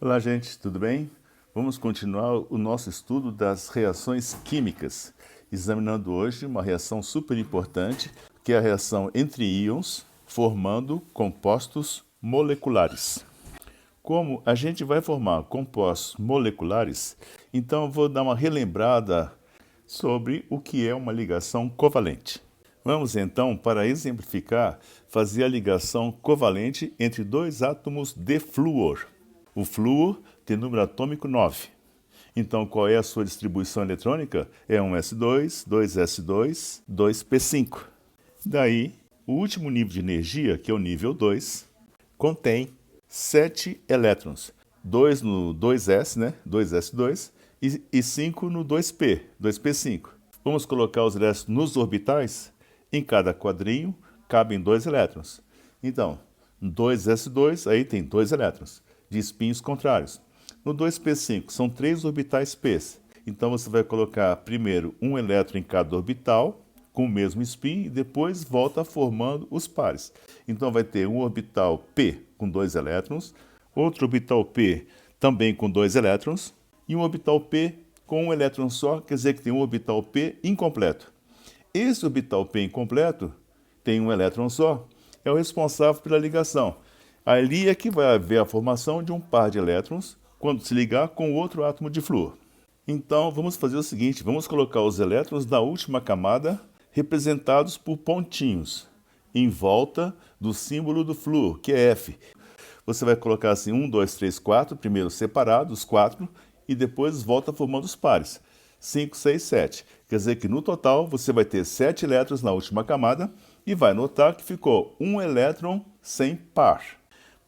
Olá, gente, tudo bem? Vamos continuar o nosso estudo das reações químicas, examinando hoje uma reação super importante, que é a reação entre íons, formando compostos moleculares. Como a gente vai formar compostos moleculares, então eu vou dar uma relembrada sobre o que é uma ligação covalente. Vamos então, para exemplificar, fazer a ligação covalente entre dois átomos de flúor. O flúor tem número atômico 9. Então, qual é a sua distribuição eletrônica? É 1s2, 2s2, 2p5. Daí, o último nível de energia, que é o nível 2, contém 7 elétrons. 2 no 2s, né? 2s2, e 5 no 2p, 2p5. Vamos colocar os elétrons nos orbitais. Em cada quadrinho cabem 2 elétrons. Então, no 2s2, aí tem 2 elétrons de espinhos contrários. No 2p5 são 3 orbitais p. Então você vai colocar primeiro um elétron em cada orbital com o mesmo spin e depois volta formando os pares. Então vai ter um orbital p com 2 elétrons, outro orbital p também com 2 elétrons e um orbital p com um elétron só, quer dizer que tem um orbital p incompleto. Esse orbital p incompleto tem um elétron só, é o responsável pela ligação. Ali é que vai haver a formação de um par de elétrons quando se ligar com outro átomo de flúor. Então, vamos fazer o seguinte, vamos colocar os elétrons da última camada representados por pontinhos em volta do símbolo do flúor, que é F. Você vai colocar assim 1, 2, 3, 4, primeiro separados, 4, e depois volta formando os pares. 5, 6, 7. Quer dizer que no total você vai ter 7 elétrons na última camada e vai notar que ficou um elétron sem par.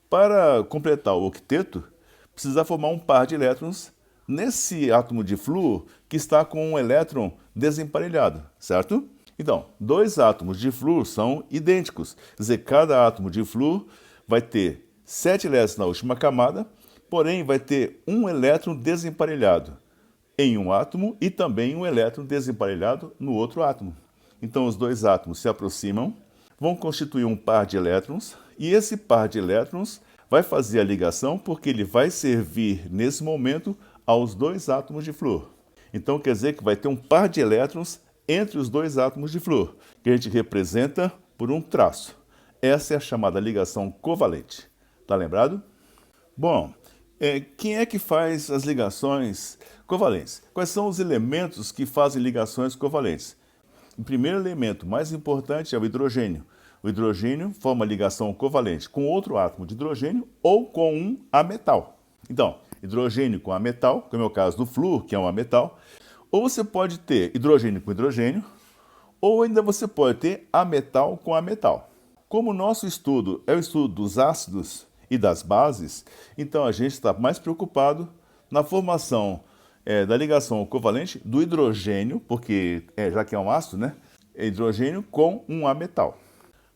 Para completar o octeto, precisa formar um par de elétrons nesse átomo de flúor que está com um elétron desemparelhado, certo? Então, dois átomos de flúor são idênticos, quer dizer, cada átomo de flúor vai ter 7 elétrons na última camada, porém vai ter um elétron desemparelhado em um átomo e também um elétron desemparelhado no outro átomo. Então, os dois átomos se aproximam, vão constituir um par de elétrons, e esse par de elétrons vai fazer a ligação porque ele vai servir, nesse momento, aos dois átomos de flúor. Então, quer dizer que vai ter um par de elétrons entre os dois átomos de flúor, que a gente representa por um traço. Essa é a chamada ligação covalente. Tá lembrado? Bom, quem é que faz as ligações covalentes? Quais são os elementos que fazem ligações covalentes? O primeiro elemento mais importante é o hidrogênio. O hidrogênio forma ligação covalente com outro átomo de hidrogênio ou com um ametal. Então, hidrogênio com ametal, como é o caso do flúor, que é um ametal, ou você pode ter hidrogênio com hidrogênio, ou ainda você pode ter ametal com ametal. Como o nosso estudo é o estudo dos ácidos e das bases, então a gente está mais preocupado na formação da ligação covalente do hidrogênio, porque já que é um ácido, né? É hidrogênio com um ametal.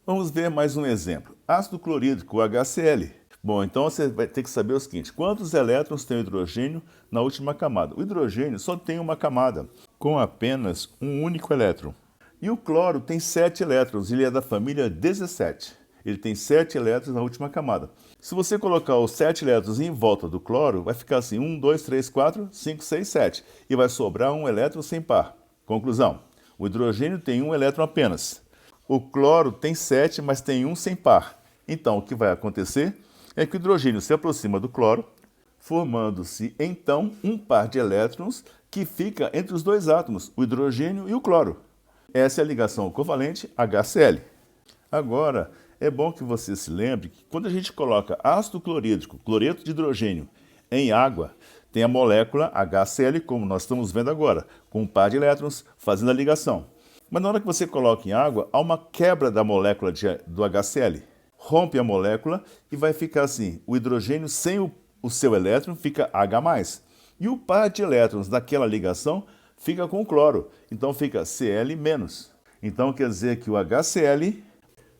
Vamos ver mais um exemplo. Ácido clorídrico, HCl. Bom, então você vai ter que saber o seguinte, quantos elétrons tem o hidrogênio na última camada? O hidrogênio só tem uma camada, com apenas um único elétron. E o cloro tem 7 elétrons, ele é da família 17. Ele tem 7 elétrons na última camada. Se você colocar os 7 elétrons em volta do cloro, vai ficar assim, 1, 2, 3, 4, 5, 6, 7. E vai sobrar um elétron sem par. Conclusão, o hidrogênio tem um elétron apenas. O cloro tem 7, mas tem um sem par. Então, o que vai acontecer é que o hidrogênio se aproxima do cloro, formando-se, então, um par de elétrons que fica entre os dois átomos, o hidrogênio e o cloro. Essa é a ligação covalente HCl. Agora, é bom que você se lembre que quando a gente coloca ácido clorídrico, cloreto de hidrogênio, em água, tem a molécula HCl, como nós estamos vendo agora, com um par de elétrons fazendo a ligação. Mas na hora que você coloca em água, há uma quebra da molécula do HCl. Rompe a molécula e vai ficar assim, o hidrogênio sem o seu elétron fica H+. E o par de elétrons daquela ligação fica com o cloro, então fica Cl-. Então quer dizer que o HCl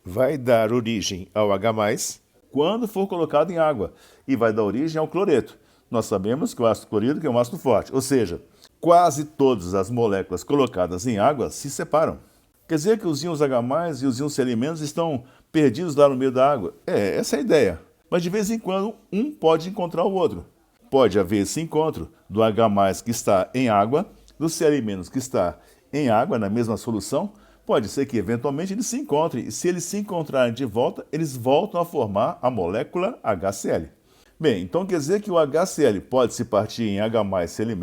vai dar origem ao H+, quando for colocado em água, e vai dar origem ao cloreto. Nós sabemos que o ácido clorídrico é um ácido forte, ou seja, quase todas as moléculas colocadas em água se separam. Quer dizer que os íons H+, e os íons Cl- estão perdidos lá no meio da água? Essa é a ideia. Mas de vez em quando, um pode encontrar o outro. pode haver esse encontro do H+ que está em água, do Cl- que está em água, na mesma solução. Pode ser que eventualmente eles se encontrem, e se eles se encontrarem de volta, eles voltam a formar a molécula HCl. Bem, então quer dizer que o HCl pode se partir em H+, Cl-,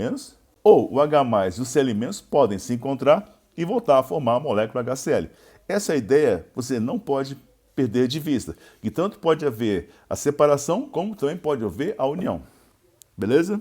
ou o H+ e o Cl- podem se encontrar e voltar a formar a molécula HCl. Essa ideia você não pode perder de vista, que tanto pode haver a separação, como também pode haver a união. Beleza?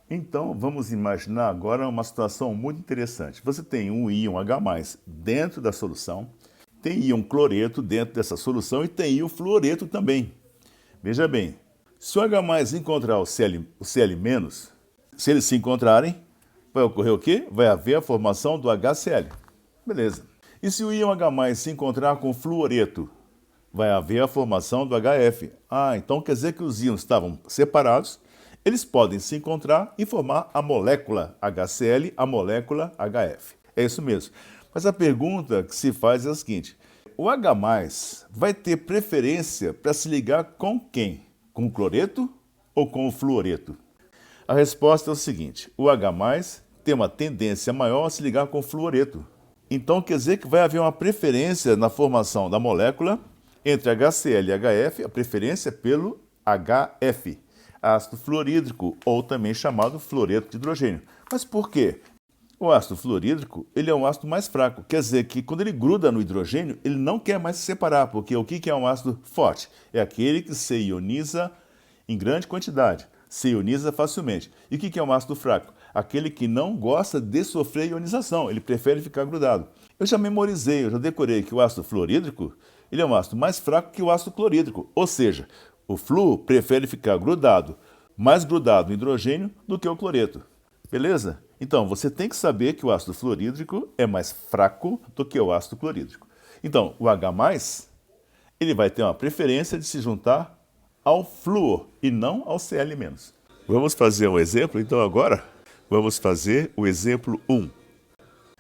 Então, vamos imaginar agora uma situação muito interessante. Você tem um íon H+ dentro da solução, tem íon cloreto dentro dessa solução e tem íon fluoreto também. Veja bem, se o H+ encontrar o Cl-, se eles se encontrarem, vai ocorrer o quê? Vai haver a formação do HCl. Beleza. E se o íon H+ se encontrar com o fluoreto, vai haver a formação do HF. Então quer dizer que os íons estavam separados, eles podem se encontrar e formar a molécula HCl, a molécula HF. É isso mesmo. Mas a pergunta que se faz é a seguinte: o H+ vai ter preferência para se ligar com quem? Com o cloreto ou com o fluoreto? A resposta é o seguinte: o H+ tem uma tendência maior a se ligar com o fluoreto. Então quer dizer que vai haver uma preferência na formação da molécula entre HCl e HF, a preferência pelo HF, ácido fluorídrico, ou também chamado fluoreto de hidrogênio. Mas por quê? O ácido fluorídrico ele é um ácido mais fraco, quer dizer que quando ele gruda no hidrogênio, ele não quer mais se separar, porque o que é um ácido forte? É aquele que se ioniza em grande quantidade, se ioniza facilmente. E o que é um ácido fraco? Aquele que não gosta de sofrer ionização, ele prefere ficar grudado. Eu já memorizei, eu já decorei que o ácido fluorídrico ele é um ácido mais fraco que o ácido clorídrico, ou seja, o fluo prefere ficar grudado, mais grudado no hidrogênio do que o cloreto. Beleza? Então, você tem que saber que o ácido fluorídrico é mais fraco do que o ácido clorídrico. Então, o H+, ele vai ter uma preferência de se juntar ao flúor e não ao Cl-. Vamos fazer um exemplo, então, agora? Vamos fazer o exemplo 1.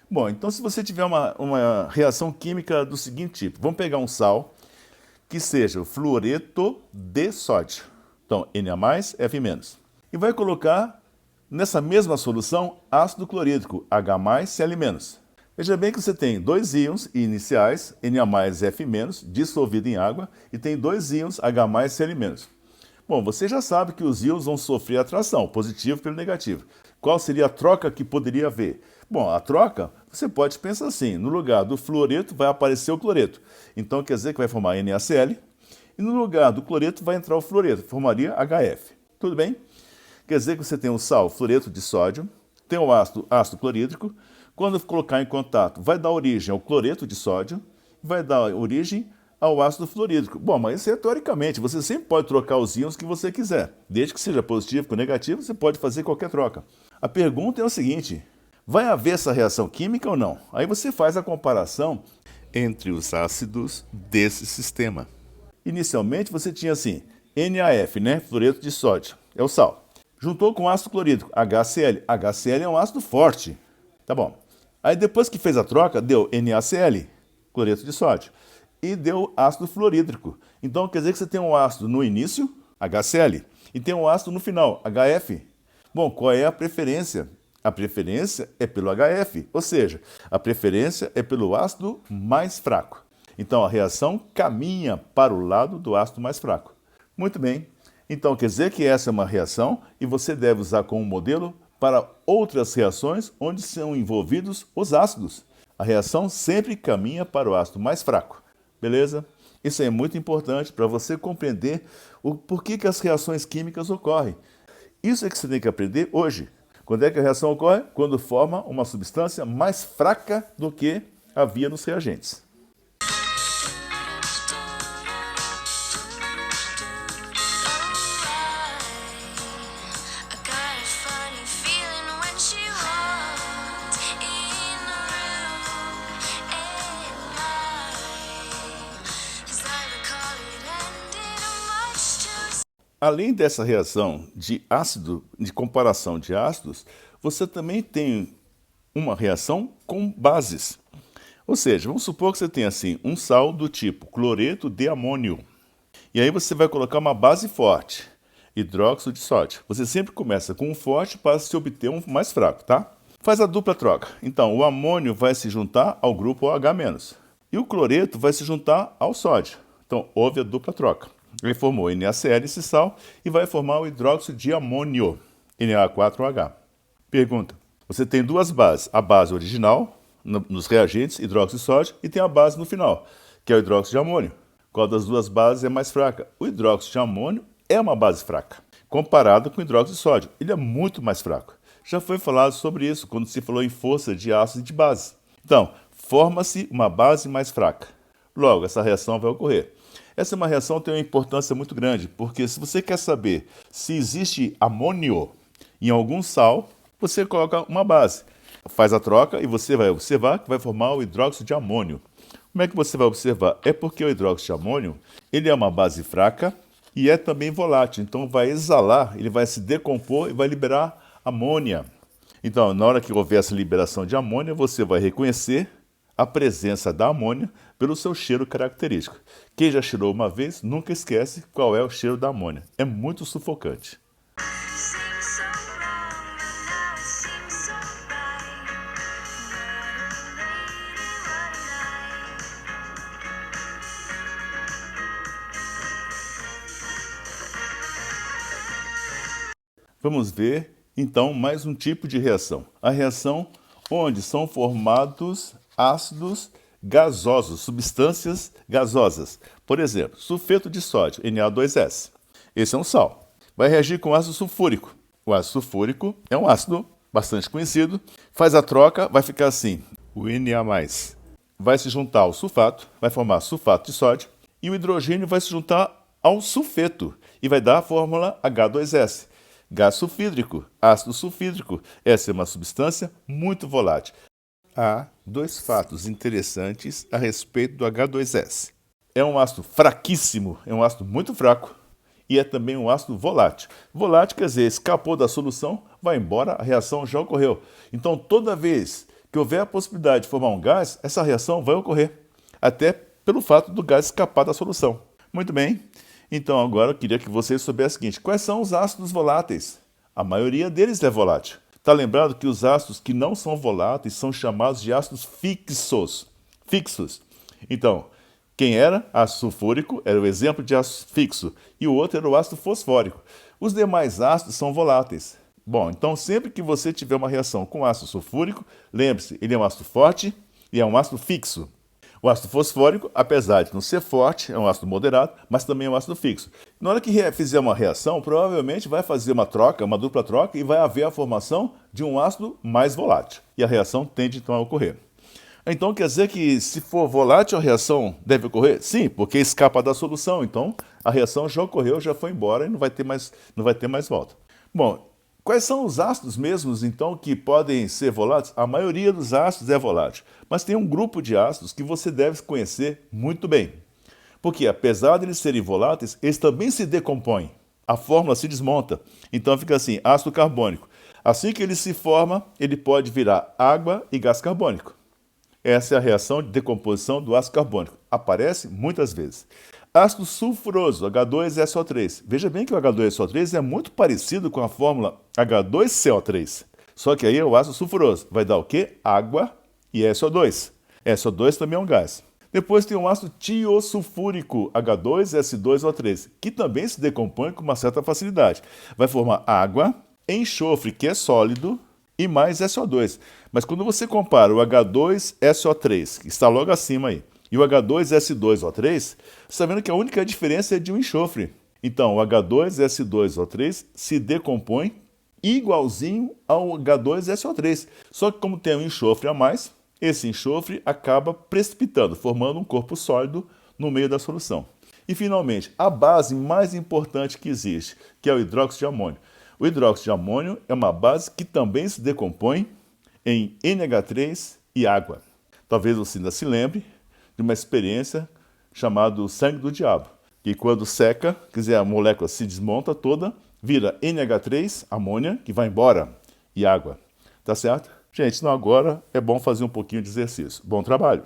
Bom, então se você tiver uma reação química do seguinte tipo, vamos pegar um sal que seja o fluoreto de sódio, então Na+, F-, e vai colocar nessa mesma solução ácido clorídrico, H+, Cl-. Veja bem que você tem dois íons iniciais, Na+, F-, dissolvido em água, e tem dois íons H+, Cl-. Bom, você já sabe que os íons vão sofrer atração, positivo pelo negativo. Qual seria a troca que poderia haver? Bom, a troca, você pode pensar assim, no lugar do fluoreto vai aparecer o cloreto. Então quer dizer que vai formar NaCl, e no lugar do cloreto vai entrar o fluoreto, formaria HF. Tudo bem? Quer dizer que você tem o sal, fluoreto de sódio, tem o ácido clorídrico, quando colocar em contato vai dar origem ao cloreto de sódio, vai dar origem ao ácido fluorídrico. Bom, mas isso é teoricamente, você sempre pode trocar os íons que você quiser. Desde que seja positivo com negativo, você pode fazer qualquer troca. A pergunta é o seguinte: vai haver essa reação química ou não? Aí você faz a comparação entre os ácidos desse sistema. Inicialmente você tinha assim, NaF, né? Fluoreto de sódio, é o sal. Juntou com ácido clorídrico, HCl. HCl é um ácido forte. Tá bom. Aí depois que fez a troca, deu NaCl, cloreto de sódio, e deu ácido fluorídrico. Então quer dizer que você tem um ácido no início, HCl, e tem um ácido no final, HF. Bom, qual é a preferência? A preferência é pelo HF, ou seja, a preferência é pelo ácido mais fraco. Então a reação caminha para o lado do ácido mais fraco. Muito bem. Então quer dizer que essa é uma reação e você deve usar como modelo para outras reações onde são envolvidos os ácidos. A reação sempre caminha para o ácido mais fraco. Beleza? Isso é muito importante para você compreender o porquê que as reações químicas ocorrem. Isso é que você tem que aprender hoje. Quando é que a reação ocorre? Quando forma uma substância mais fraca do que havia nos reagentes. Além dessa reação de ácido, de comparação de ácidos, você também tem uma reação com bases. Ou seja, vamos supor que você tem assim um sal do tipo cloreto de amônio. E aí você vai colocar uma base forte, hidróxido de sódio. Você sempre começa com um forte para se obter um mais fraco, tá? Faz a dupla troca. Então, o amônio vai se juntar ao grupo OH-. E o cloreto vai se juntar ao sódio. Então, houve a dupla troca. Ele formou NaCl, esse sal, e vai formar o hidróxido de amônio, Na4OH. Pergunta: você tem duas bases, a base original, nos reagentes, hidróxido de sódio, e tem a base no final, que é o hidróxido de amônio. Qual das duas bases é mais fraca? O hidróxido de amônio é uma base fraca, comparado com o hidróxido de sódio. Ele é muito mais fraco. Já foi falado sobre isso quando se falou em força de ácido e de base. Então, forma-se uma base mais fraca. Logo, essa reação vai ocorrer. Essa é uma reação que tem uma importância muito grande, porque se você quer saber se existe amônio em algum sal, você coloca uma base. Faz a troca e você vai observar que vai formar o hidróxido de amônio. Como é que você vai observar? É porque o hidróxido de amônio ele é uma base fraca e é também volátil. Então vai exalar, ele vai se decompor e vai liberar amônia. Então, na hora que houver essa liberação de amônia, você vai reconhecer a presença da amônia pelo seu cheiro característico. Quem já cheirou uma vez, nunca esquece qual é o cheiro da amônia. É muito sufocante. Vamos ver, então, mais um tipo de reação. A reação onde são formados ácidos gasosos, substâncias gasosas. Por exemplo, sulfeto de sódio, Na2S. Esse é um sal. Vai reagir com ácido sulfúrico. O ácido sulfúrico é um ácido bastante conhecido. Faz a troca, vai ficar assim. O Na+. Vai se juntar ao sulfato, vai formar sulfato de sódio. E o hidrogênio vai se juntar ao sulfeto e vai dar a fórmula H2S. Gás sulfídrico, ácido sulfídrico. Essa é uma substância muito volátil. Há dois fatos interessantes a respeito do H2S. É um ácido fraquíssimo, é um ácido muito fraco e é também um ácido volátil. Volátil quer dizer, escapou da solução, vai embora, a reação já ocorreu. Então, toda vez que houver a possibilidade de formar um gás, essa reação vai ocorrer, até pelo fato do gás escapar da solução. Muito bem. Então, agora eu queria que vocês soubessem o seguinte: quais são os ácidos voláteis? A maioria deles é volátil. Está lembrado que os ácidos que não são voláteis são chamados de ácidos fixos. Então, quem era? Ácido sulfúrico era o exemplo de ácido fixo e o outro era o ácido fosfórico. Os demais ácidos são voláteis. Bom, então sempre que você tiver uma reação com ácido sulfúrico, lembre-se, ele é um ácido forte e é um ácido fixo. O ácido fosfórico, apesar de não ser forte, é um ácido moderado, mas também é um ácido fixo. Na hora que fizer uma reação, provavelmente vai fazer uma troca, uma dupla troca, e vai haver a formação de um ácido mais volátil. E a reação tende então a ocorrer. Então quer dizer que se for volátil a reação deve ocorrer? Sim, porque escapa da solução. Então a reação já ocorreu, já foi embora e não vai ter mais volta. Bom, quais são os ácidos mesmos, então, que podem ser voláteis? A maioria dos ácidos é volátil, mas tem um grupo de ácidos que você deve conhecer muito bem. Porque, apesar de eles serem voláteis, eles também se decompõem. A fórmula se desmonta. Então fica assim, ácido carbônico. Assim que ele se forma, ele pode virar água e gás carbônico. Essa é a reação de decomposição do ácido carbônico. Aparece muitas vezes. Ácido sulfuroso, H2SO3. Veja bem que o H2SO3 é muito parecido com a fórmula H2CO3. Só que aí é o ácido sulfuroso. Vai dar o quê? Água e SO2. SO2 também é um gás. Depois tem o ácido tiosulfúrico, H2S2O3, que também se decompõe com uma certa facilidade. Vai formar água, enxofre, que é sólido, e mais SO2. Mas quando você compara o H2SO3, que está logo acima aí, e o H2S2O3, você está vendo que a única diferença é de um enxofre. Então, o H2S2O3 se decompõe igualzinho ao H2SO3. Só que como tem um enxofre a mais, esse enxofre acaba precipitando, formando um corpo sólido no meio da solução. E, finalmente, a base mais importante que existe, que é o hidróxido de amônio. O hidróxido de amônio é uma base que também se decompõe em NH3 e água. Talvez você ainda se lembre de uma experiência chamada sangue do diabo, que quando seca, quer dizer, a molécula se desmonta toda, vira NH3, amônia, que vai embora, e água. Tá certo? Gente, então agora é bom fazer um pouquinho de exercício. Bom trabalho!